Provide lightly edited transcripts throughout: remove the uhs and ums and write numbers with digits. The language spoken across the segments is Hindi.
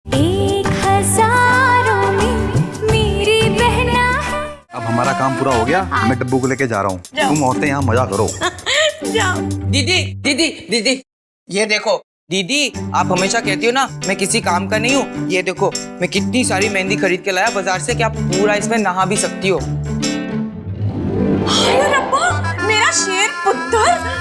1000 में मेरी बहना है। अब हमारा काम पूरा हो गया। मैं डब्बू को लेके जा रहा हूँ। तुम औरतें यहाँ मजा करो। जाओ। दीदी दीदी दीदी ये देखो। दीदी आप हमेशा कहती हो ना मैं किसी काम का नहीं हूँ। ये देखो मैं कितनी सारी मेहंदी खरीद के लाया बाजार से कि आप पूरा इसमें नहा भी सकती हो। हाय रब्बा, मेरा शेर पुत्र।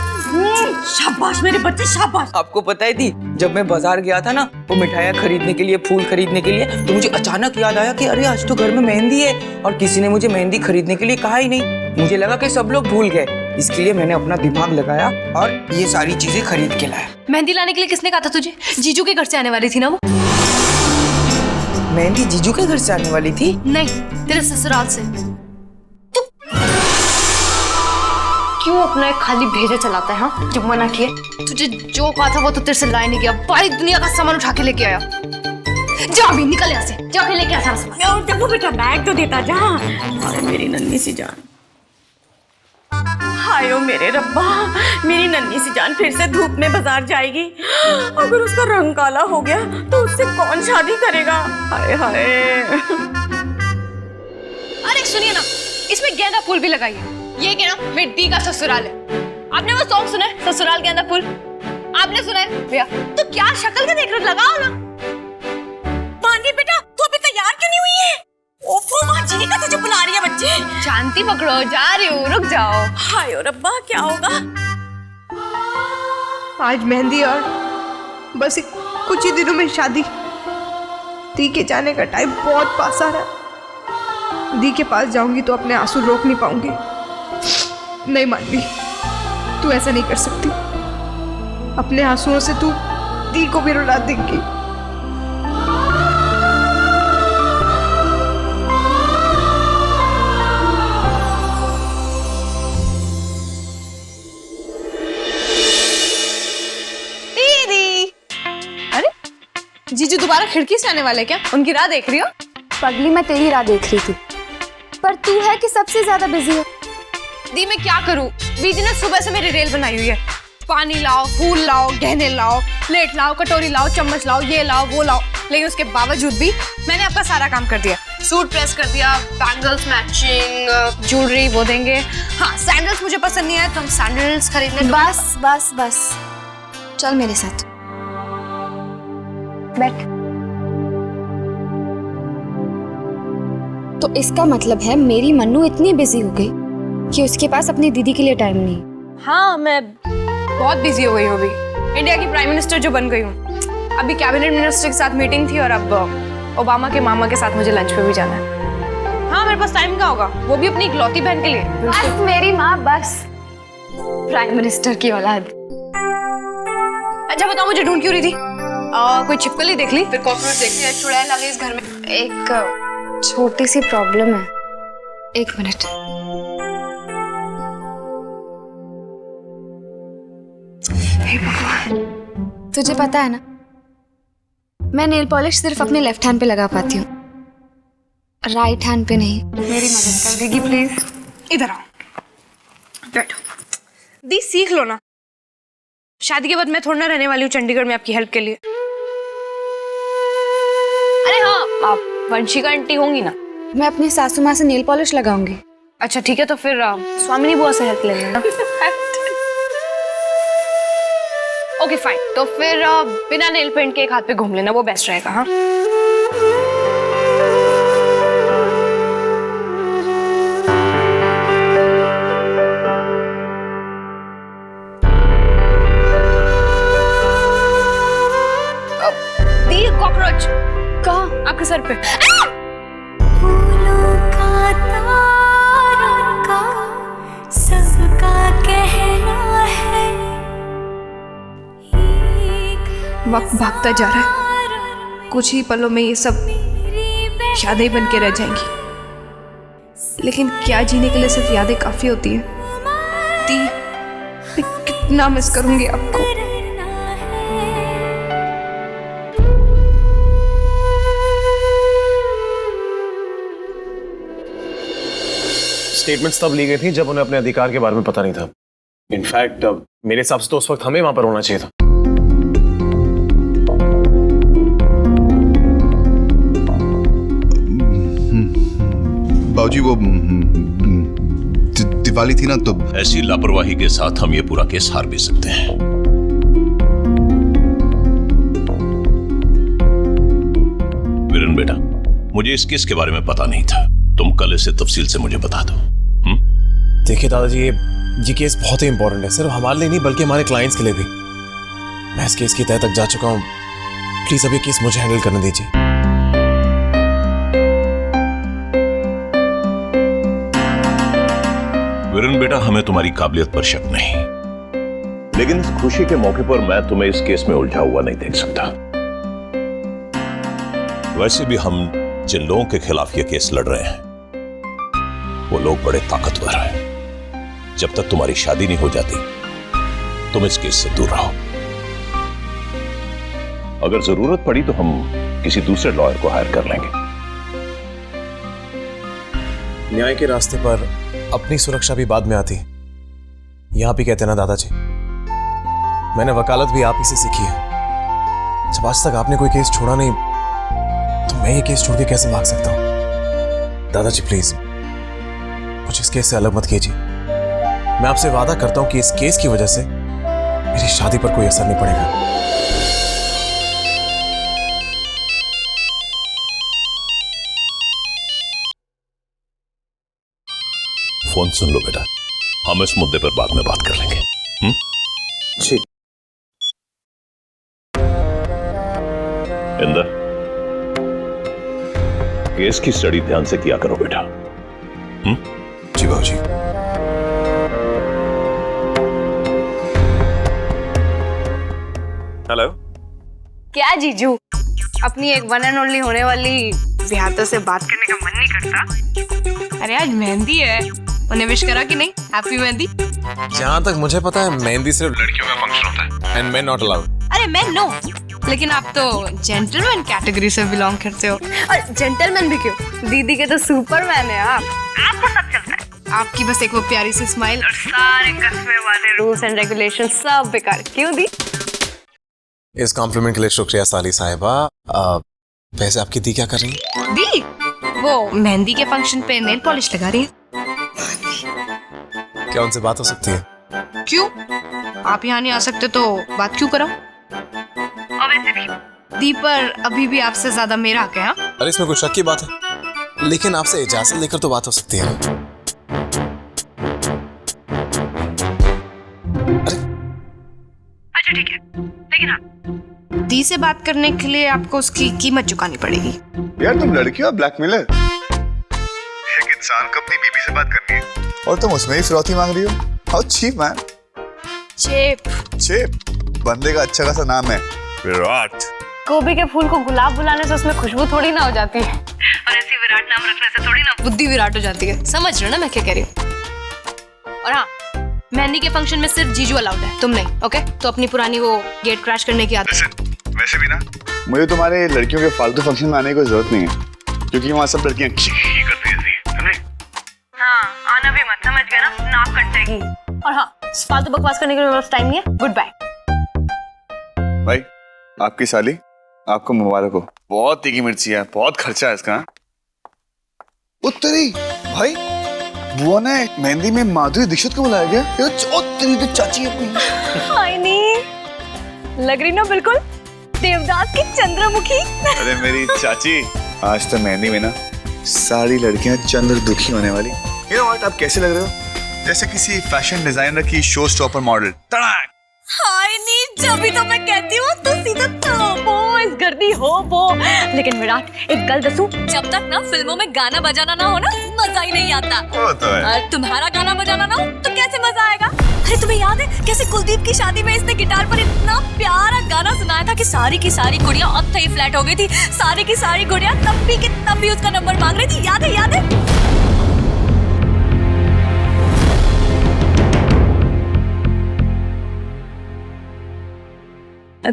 शाबाश मेरे बच्चे शाबाश। आपको पता है थी जब मैं बाजार गया था ना वो मिठाइयाँ खरीदने के लिए फूल खरीदने के लिए तो मुझे अचानक याद आया कि अरे आज तो घर में मेहंदी है और किसी ने मुझे मेहंदी खरीदने के लिए कहा ही नहीं। मुझे लगा कि सब लोग भूल गए। इसके लिए मैंने अपना दिमाग लगाया और ये सारी चीजें खरीद के लाया। मेहंदी लाने के लिए किसने कहा था तुझे? जीजू के घर से आने वाली थी ना वो। मेहंदी जीजू के घर से आने वाली थी? नहीं, तेरे ससुराल से। क्यों अपना एक खाली भेजा चलाता है? हाँ, जब मना किए तुझे जो कहा था वो तो तेरे से ला नहीं गया। सारी दुनिया का सामान उठा के लेके आया। जा अभी निकल यहाँ से, जाके लेके आ सारा सामान। देखो बेटा बैग तो देता जा। अरे मेरी नन्ही सी जान। हाय ओ मेरे रब्बा, मेरी नन्ही सी जान फिर से धूप में बाजार जाएगी। अगर उसका रंग काला हो गया तो उससे कौन शादी करेगा? हाय हाय। अरे सुनिए ना, इसमें गेंदा फूल भी लगाइए। ये क्या ना मेरी दी का ससुराल है। आपने वो सॉन्ग सुना है ससुराल गेंदा फूल? आपने सुना है भैया? तो क्या शक्ल के देख रहे हो, लगाओ ना। मानवी बेटा तू अभी तैयार क्यों नहीं हुई है? ओफो माँ जी का तुझे बुला रही है बच्चे। शांति पकड़ो, जा रही हूँ, रुक जाओ। हाय ओ रब्बा क्या होगा? आज मेहंदी और बस कुछ ही दिनों में शादी। दी के जाने का टाइम बहुत पास आ रहा है। दी के पास जाऊंगी तो अपने आंसू रोक नहीं पाऊंगी। नहीं मानवी, तू ऐसा नहीं कर सकती। अपने आंसुओं से तू दी को भी रुला देगी। जीजू दोबारा खिड़की से आने वाले क्या? उनकी राह देख रही हो? पगली मैं तेरी राह देख रही थी, पर तू है कि सबसे ज्यादा बिजी है। दी मैं क्या करूं? बीजी ने सुबह से मेरी रेल बनाई हुई है। पानी लाओ, फूल लाओ, गहने लाओ, प्लेट लाओ, कटोरी लाओ, चम्मच लाओ, ये लाओ वो लाओ, लेकिन उसके बावजूद भी मैंने आपका सारा काम कर दिया। सूट प्रेस कर दिया, बैंगल्स मैचिंग, ज्वेलरी वो देंगे। हाँ सैंडल्स मुझे पसंद नहीं है तो हम सैंडल्स खरीदने। बस बस बस, चल मेरे साथ बैठ। तो इसका मतलब है मेरी मन्नू इतनी बिजी हो गई कि उसके पास अपनी दीदी के लिए टाइम नहीं। हाँ मैं बहुत बिजी हो गई हूँ अभी। इंडिया की प्राइम मिनिस्टर जो बन गई हूँ। अभी कैबिनेट मिनिस्टर के साथ मीटिंग थी और अब ओबामा के मामा के साथ मुझे लंच पे भी जाना है। हाँ मेरे पास टाइम कहाँ होगा, वो भी अपनी इकलौती बहन के लिए। बस मेरी माँ बस, प्राइम मिनिस्टर की औलाद। अच्छा बताओ मुझे ढूंढ क्यों रही थी? कोई छिपकली देख ली, फिर कॉकरोच देख लिया, चुड़ैल आ गई इस घर में। एक छोटी सी प्रॉब्लम है। एक मिनट। हे भगवान, तुझे पता है ना मैं नेल पॉलिश सिर्फ अपने लेफ्ट हैंड पे लगा पाती हूँ, राइट हैंड पे नहीं। मेरी मदद कर देगी प्लीज? इधर आओ, बैठो। दी सीख लो ना, शादी के बाद मैं थोड़ा ना रहने वाली हूँ चंडीगढ़ में आपकी हेल्प के लिए। अरे हाँ आप वंशिका आंटी होंगी ना? मैं अपनी सासू माँ से नेल पॉलिश लगाऊंगी। अच्छा ठीक है, तो फिर स्वामिनी बुआ से हेल्प ले लेना। ओके फाइन, तो फिर बिना नेल पेंट के एक हाथ पे घूम लेना, वो बेस्ट रहेगा। हाँ दी कॉकरोच कहाँ? आपके सर पे। फूलों का तारों का सबका कहना है। वक्त भागता जा रहा है। कुछ ही पलों में ये सब यादें बन के रह जाएंगी। लेकिन क्या जीने के लिए सिर्फ यादें काफी होती हैं? दी, मैं कितना मिस करूंगी आपको। स्टेटमेंट्स तब ली गई थी जब उन्हें अपने अधिकार के बारे में पता नहीं था। इनफैक्ट मेरे हिसाब से तो उस वक्त हमें वहां पर होना चाहिए था। बाबूजी वो दिवाली थी ना, तो ऐसी लापरवाही के साथ हम ये पूरा केस हार भी सकते हैं। वीरेन बेटा, मुझे इस केस के बारे में पता नहीं था, तुम कल इसे तफसील से मुझे बता दो। देखिए दादाजी, ये केस बहुत ही इंपॉर्टेंट है, सिर्फ हमारे लिए नहीं बल्कि हमारे क्लाइंट्स के लिए भी। मैं इस केस की तह तक जा चुका हूँ, प्लीज अब ये केस मुझे हैंडल करने दीजिए। वीरेन बेटा, हमें तुम्हारी काबिलियत पर शक नहीं, लेकिन इस खुशी के मौके पर मैं तुम्हें इस केस में उलझा हुआ नहीं देख सकता। वैसे भी हम जिन लोगों के खिलाफ ये केस लड़ रहे हैं वो लोग बड़े ताकतवर हैं। जब तक तुम्हारी शादी नहीं हो जाती तुम इस केस से दूर रहो। अगर जरूरत पड़ी तो हम किसी दूसरे लॉयर को हायर कर लेंगे। न्याय के रास्ते पर अपनी सुरक्षा भी बाद में आती, यहां भी कहते ना दादाजी। मैंने वकालत भी आप ही से सीखी है। जब आज तक आपने कोई केस छोड़ा नहीं तो मैं ये केस छोड़ के कैसे भाग सकता हूं? दादाजी प्लीज मुझे इस केस से अलग मत कीजिए। मैं आपसे वादा करता हूं कि इस केस की वजह से मेरी शादी पर कोई असर नहीं पड़ेगा। फोन सुन लो बेटा, हम इस मुद्दे पर बाद में बात कर लेंगे। जी। इंदर, केस की स्टडी ध्यान से किया करो बेटा। जी बाबूजी। हेलो। क्या जीजू, अपनी एक वन एंड ओनली होने वाली विहाता से बात करने का मन नहीं करता? अरे आज मेहंदी है, उन्हें विश करा कि नहीं? हैप्पी मेहंदी। जहां तक मुझे पता है मेहंदी सिर्फ लड़कियों का फंक्शन होता है एंड मेन नॉट अलाउड। अरे मैं नो, लेकिन आप तो जेंटलमैन कैटेगरी से बिलोंग करते हो। और जेंटलमैन भी क्यों, दीदी के तो सुपरमैन है आप। आपको सब चलता है। आपकी बस एक वो प्यारी सी स्माइल और सारे कस्मे वाले रूल्स एंड रेगुलेशन सब बेकार। क्यों दी? इस कॉम्प्लीमेंट के लिए शुक्रिया साली साहिबा। वैसे आपकी दी क्या कर रही है? दी वो मेहंदी के फंक्शन पे नेल पॉलिश लगा रही है। क्या उनसे बात हो सकती है? क्यों? आप यहाँ नहीं आ सकते तो बात क्यों करो? और वैसे भी दी पर अभी भी आपसे ज्यादा मेरा हक है। हाँ? अरे इसमें कोई शक की बात है, लेकिन आपसे इजाजत लेकर तो बात हो सकती है। अरे अच्छा ठीक है, लेकिन हाँ, दी से बात करने के लिए आपको उसकी कीमत चुकानी पड़ेगी। यार तुम लड़की हो ब्लैकमेलर। एक इंसान को अपनी बीवी से बात करनी है और तुम उसमें ही फिरौती मांग रही हो। How cheap man. चीप बंदे का अच्छा खासा नाम है विराट। गोभी के फूल को गुलाब बुलाने से उसमें खुशबू थोड़ी ना हो जाती है, और ऐसी विराट नाम रखने से थोड़ी ना बुद्धि विराट हो जाती है। समझ रहे हो ना मैं क्या कह रही हूँ? और हाँ, मेहंदी के फंक्शन में सिर्फ जीजू अलाउड है, तुम नहीं। ओके? तो अपनी पुरानी वो गेट क्रैश करने की आदत। वैसे भी ना मुझे तुम्हारे लड़कियों के फालतू फंक्शन में आने की जरूरत नहीं है, क्योंकि वहाँ सब लड़कियाँ करती रहती हैं। हाँ, आना भी मत, समझ गया ना? नाक कट जाएगी। और हाँ, फालतू बकवास करने के लिए बस टाइम नहीं है। Good bye. भाई आपकी साली आपको मुबारक हो। बहुत तीखी मिर्ची है, बहुत खर्चा है इसका। उत्तरी भाई बुआ ने मेहंदी में माधुरी दीक्षित को बुलाया गया। तेरी तो चाची है अपनी। हाय नी, लग रही ना बिल्कुल देवदास की चंद्रमुखी। अरे मेरी चाची, आज तो मेहंदी में ना सारी लड़कियां चंद्रमुखी होने वाली। You know what, आप कैसे लग रहे हो? जैसे किसी फैशन डिजाइनर की शो स्टॉपर मॉडल। तड़ाक। हाय नी, जब भी तो मैं कहती हूँ तो सीधा तो इस गर्दी हो वो। लेकिन विराट, एक गल दसूं, जब तक ना फिल्मों में गाना बजाना ना हो ना, मजा ही नहीं आता। वो तो है। और तुम्हारा गाना बजाना ना हो तो कैसे मजा आएगा? अरे तुम्हें याद है कैसे कुलदीप की शादी में इसने गिटार पर इतना प्यारा गाना सुनाया था कि सारी की सारी गुड़िया अब ही फ्लैट हो गई थी। सारी की सारी गुड़िया तब भी उसका नंबर मांग रही थी। याद है?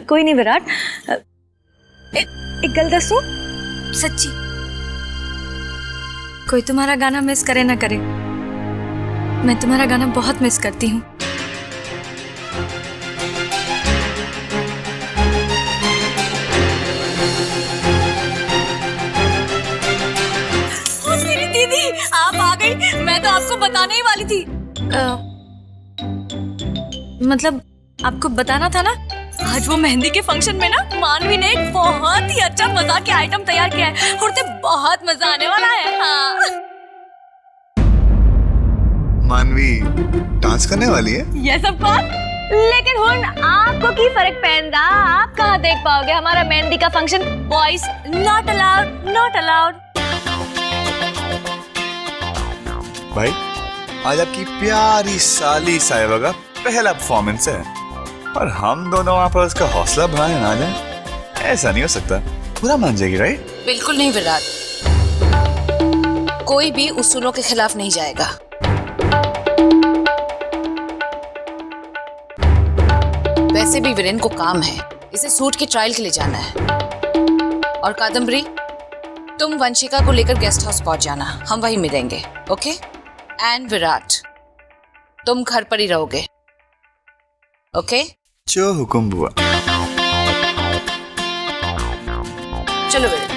कोई नहीं विराट, एक गल दसो, सच्ची कोई तुम्हारा गाना मिस करे ना करे, मैं तुम्हारा गाना बहुत मिस करती हूँ। मेरी दीदी, आप मतलब आपको बताना था ना, आज वो मेहंदी के फंक्शन में ना मानवी ने एक बहुत ही अच्छा मजाक के आइटम तैयार किया है और उसे बहुत मजा आने वाला है। हाँ। मानवी डांस करने वाली है? ये सब बात, लेकिन हुन आपको की फर्क पैंदा, आप कहाँ देख पाओगे हमारा मेहंदी का function? Boys not allowed, not allowed. भाई आज आपकी प्यारी साली साहिबा का पहला परफॉर्मेंस है और हम दोनों वहां पर उसका हौसला बढ़ाने ना जाए, ऐसा नहीं हो सकता। पूरा मान जाएगी राइट? बिल्कुल नहीं विराट, कोई भी उसूलों के खिलाफ नहीं जाएगा। वैसे भी वीरेन को काम है, इसे सूट के ट्रायल के लिए जाना है। और कादम्बरी, तुम वंशिका को लेकर गेस्ट हाउस पहुंच जाना, हम वहीं मिलेंगे। ओके? एंड विराट, तुम घर पर ही रहोगे। ओके? जो हुकुम बुआ। चलो वीरेन।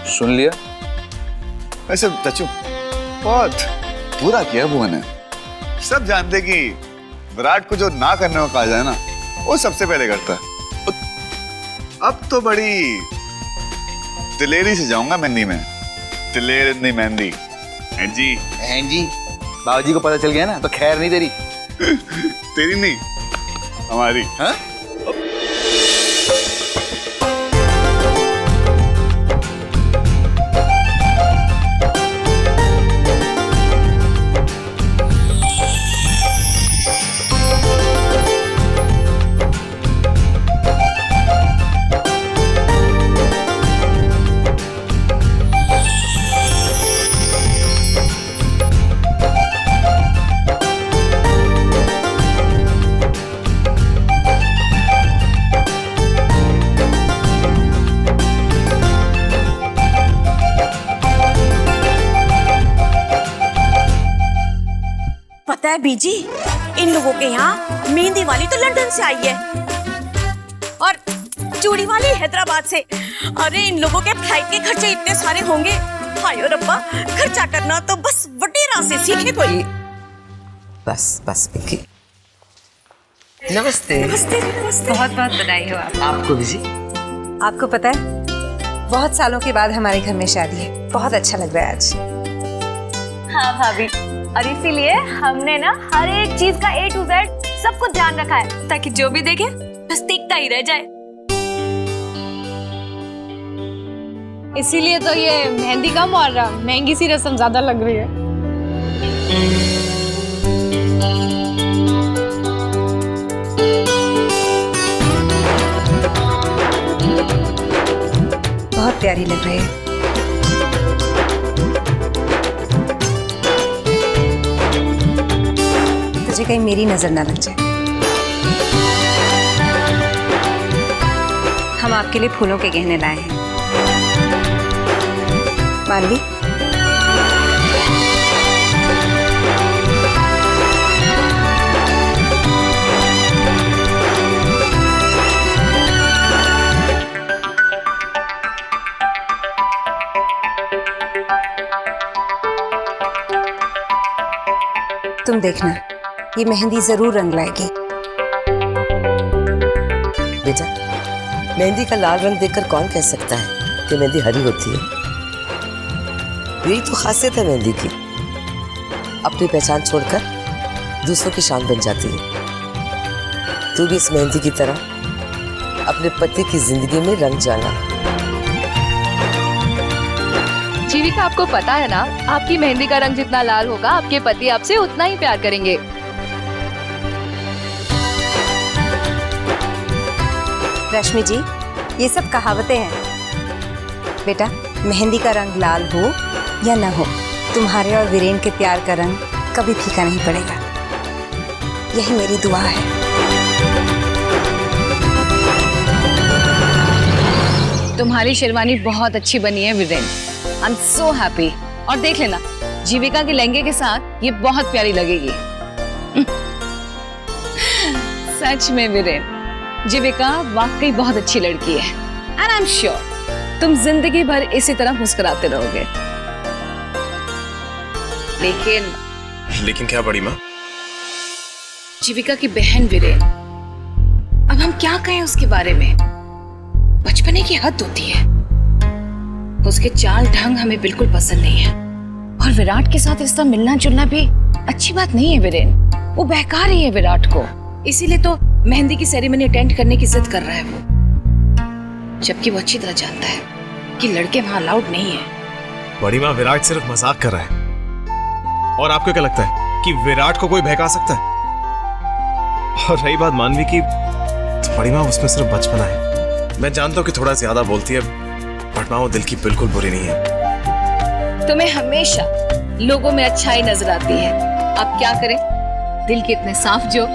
सुन लिया? वैसे तचू बहुत बुरा किया बुआ ने। सब जानते कि विराट को जो ना करने को कहा जाए ना, वो सबसे पहले करता है। अब तो बड़ी दिलेरी से जाऊंगा मेहंदी में। दिलेर इतनी मेहंदी जी। जी बाबूजी को पता चल गया ना तो खैर नहीं तेरी। तेरी नहीं, हमारी। हाँ? पता है बीजी, इन लोगों के यहाँ मेहंदी वाली तो लंदन से आई है और चूड़ी वाली हैदराबाद से। अरे इन लोगों के फ्लाइट के खर्चे इतने सारे होंगे, हाय रब्बा, खर्चा करना तो बस वडेरा से सीखे कोई। बस बस पिंकी। नमस्ते। नमस्ते, नमस्ते। बहुत बहुत बधाई हो आपको भी जी। आपको पता है, बहुत सालों के बाद हमारे घर में शादी है, बहुत अच्छा लग रहा है आज। हाँ भाभी, और इसीलिए हमने ना हर एक चीज का A to Z सब कुछ ध्यान रखा है ताकि जो भी देखे बस देखता ही रह जाए। इसीलिए तो ये मेहंदी कम और महंगी सी रस्म ज्यादा लग रही है। बहुत प्यारी लग रही है। तुझे कहीं मेरी नजर ना लग जाए। हम आपके लिए फूलों के गहने लाए हैं। मानवी, तुम देखना, ये मेहंदी जरूर रंग लाएगी। बेटा, मेहंदी का लाल रंग देखकर कौन कह सकता है कि मेहंदी हरी होती है? यही तो खासियत है मेहंदी की, अपनी पहचान छोड़कर दूसरों की शान बन जाती है। तू भी इस मेहंदी की तरह अपने पति की जिंदगी में रंग जाना। जीविका, आपको पता है ना, आपकी मेहंदी का रंग जितना लाल होगा आपके पति आपसे उतना ही प्यार करेंगे। रश्मि जी, ये सब कहावतें हैं। बेटा, मेहंदी का रंग लाल हो या न हो, तुम्हारे और वीरेन के प्यार का रंग कभी फीका नहीं पड़ेगा। यही मेरी दुआ है। तुम्हारी शेरवानी बहुत अच्छी बनी है Viren, I am so happy. और देख लेना, जीविका के लहंगे के साथ ये बहुत प्यारी लगेगी। सच में वीरेन, जीविका वाकई बहुत अच्छी लड़की है एंड आई एम श्योर तुम जिंदगी भर इसी तरह मुस्कुराते रहोगे। लेकिन क्या बड़ी माँ? जीविका की बहन वीरेन, अब हम क्या कहें उसके बारे में? बचपने की हद होती है। उसके चाल ढंग हमें बिल्कुल पसंद नहीं है, और विराट के साथ रिश्ता मिलना जुलना भी अच्छी बात नहीं है वीरेन। वो बहका रही है विराट को, इसीलिए तो मेहंदी की सेरेमनी अटेंड करने की जिद कर रहा है वो, जबकि वो अच्छी तरह जानता है कि लड़के वहां अलाउड नहीं है। बड़ी माँ, विराट सिर्फ मजाक कर रहा है। और आपको क्या लगता है कि विराट को कोई बहका सकता है? और रही बात मानवी की, तो बड़ी माँ उसमें सिर्फ बचपना है। मैं जानता हूँ कि थोड़ा ज्यादा बोलती है, बट माँ वो दिल की बिल्कुल बुरी नहीं है। तुम्हें हमेशा लोगों में अच्छाई नजर आती है। अब क्या करें, दिल के इतने साफ जो।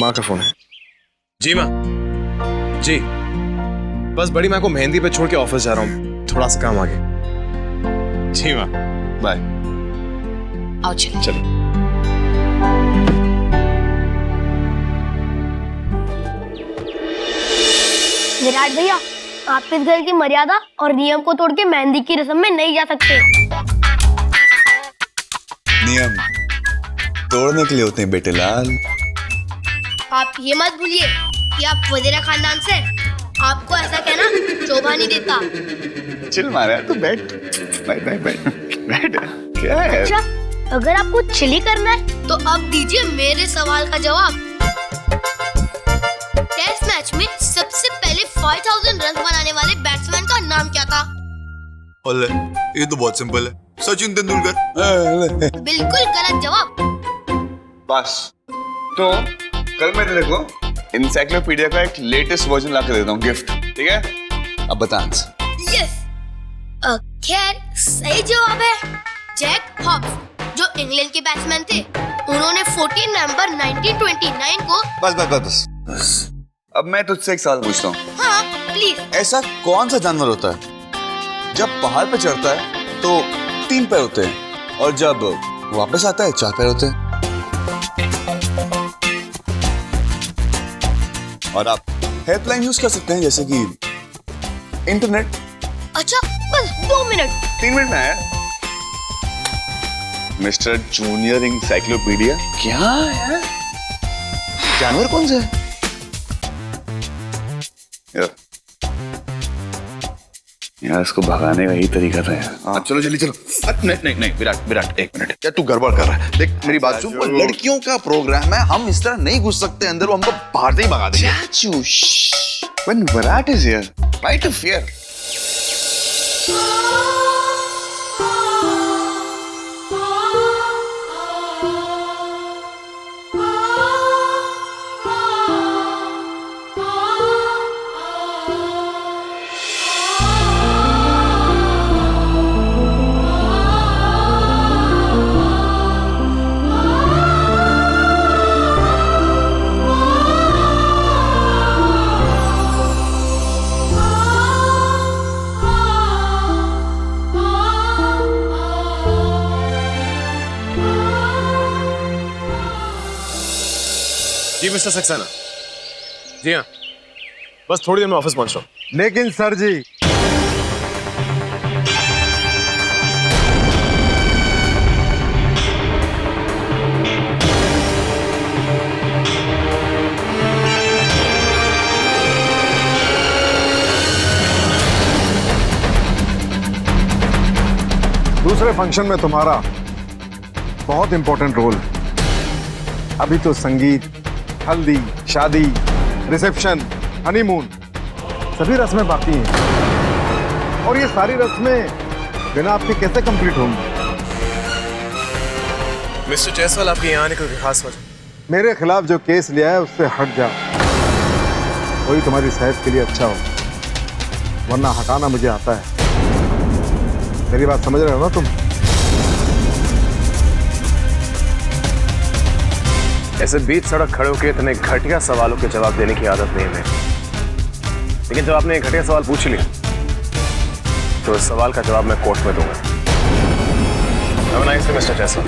माँ का फोन है। जी माँ। जी, बस बड़ी माँ को मेहंदी पे छोड़ के ऑफिस जा रहा हूँ, थोड़ा सा काम आ गया। जी माँ, बाय। आओ चलो। चलो। विराट भैया, आप इस घर की मर्यादा और नियम को तोड़ के मेहंदी की रस्म में नहीं जा सकते। नियम तोड़ने के लिए होते हैं बेटे लाल। आप ये मत भूलिए कि आप वजीरा खानदान से, आपको ऐसा कहना शोभा नहीं देता। चिल मारा तू, बैठ बैठ बैठ बैठ बैठ। क्या है? अच्छा, अगर आपको चिली करना है तो अब दीजिए मेरे सवाल का जवाब। टेस्ट मैच में सबसे पहले 5000 रन बनाने वाले बैट्समैन का नाम क्या था? ओले, ये तो बहुत सिंपल है, सचिन तेंदुलकर। बिल्कुल गलत जवाब। बस तो कल मैं तेरे को इंसाइक्लोपीडिया का एक लेटेस्ट वर्जन ला के देता हूँ गिफ्ट, ठीक है? अब बता आंसर। यस, खैर सही जवाब है जैक हॉब्स, जो इंग्लैंड के बैट्समैन थे। उन्होंने 14 नवंबर 1929 को। बस बस बस बस। अब मैं तुझसे एक सवाल पूछता हूँ। हाँ प्लीज। ऐसा कौन सा जानवर होता है जब पहाड़ पे चढ़ता है तो 3 पैर होते हैं, और जब वापस आता है 4 पैर होते हैं? और आप हेल्पलाइन यूज कर सकते हैं, जैसे कि इंटरनेट। अच्छा, बस 2 मिनट। 3 मिनट में है। Mister junior encyclopedia. क्या है? जानवर कौन से है? यार इसको भगाने का ही तरीका था यार। चलो जल्दी चलो। नहीं नहीं नहीं विराट विराट, एक मिनट, क्या तू गड़बड़ कर रहा है? देख मेरी बात सुन, वो लड़कियों का प्रोग्राम है, हम इस तरह नहीं घुस सकते अंदर, वो हमको बाहर से ही भगा देंगे। चाचू, when Virat is here, why to fear? जी मिस्टर सक्सेना। जी हाँ, बस थोड़ी देर में ऑफिस पहुंच रहा हूँ। लेकिन सर जी, दूसरे फंक्शन में तुम्हारा बहुत इंपॉर्टेंट रोल है। अभी तो संगीत, हल्दी, शादी, रिसेप्शन, हनीमून, सभी रस्में बाकी हैं, और ये सारी रस्में बिना आपके कैसे कंप्लीट होंगी? मिस्टर जायसवाल, आपके यहाँ आने की खास वजह? मेरे खिलाफ जो केस लिया है उससे हट जाओ, वही तुम्हारी सेहत के लिए अच्छा हो, वरना हटाना मुझे आता है। मेरी बात समझ रहे हो ना तुम? ऐसे बीच सड़क खड़े होकर इतने घटिया सवालों के जवाब देने की आदत नहीं है, लेकिन जब आपने एक घटिया सवाल पूछ लिया तो इस सवाल का जवाब मैं कोर्ट में दूंगा। Have a nice day, mister Jaiswal.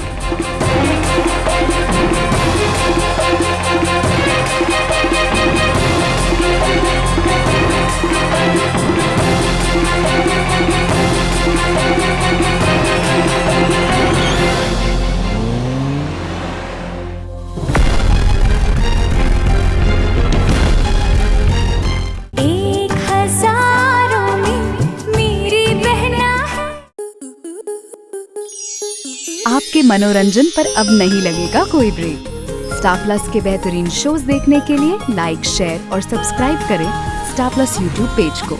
के मनोरंजन पर अब नहीं लगेगा कोई ब्रेक। स्टार प्लस के बेहतरीन शोज देखने के लिए लाइक, शेयर और सब्सक्राइब करें स्टार प्लस यूट्यूब पेज को।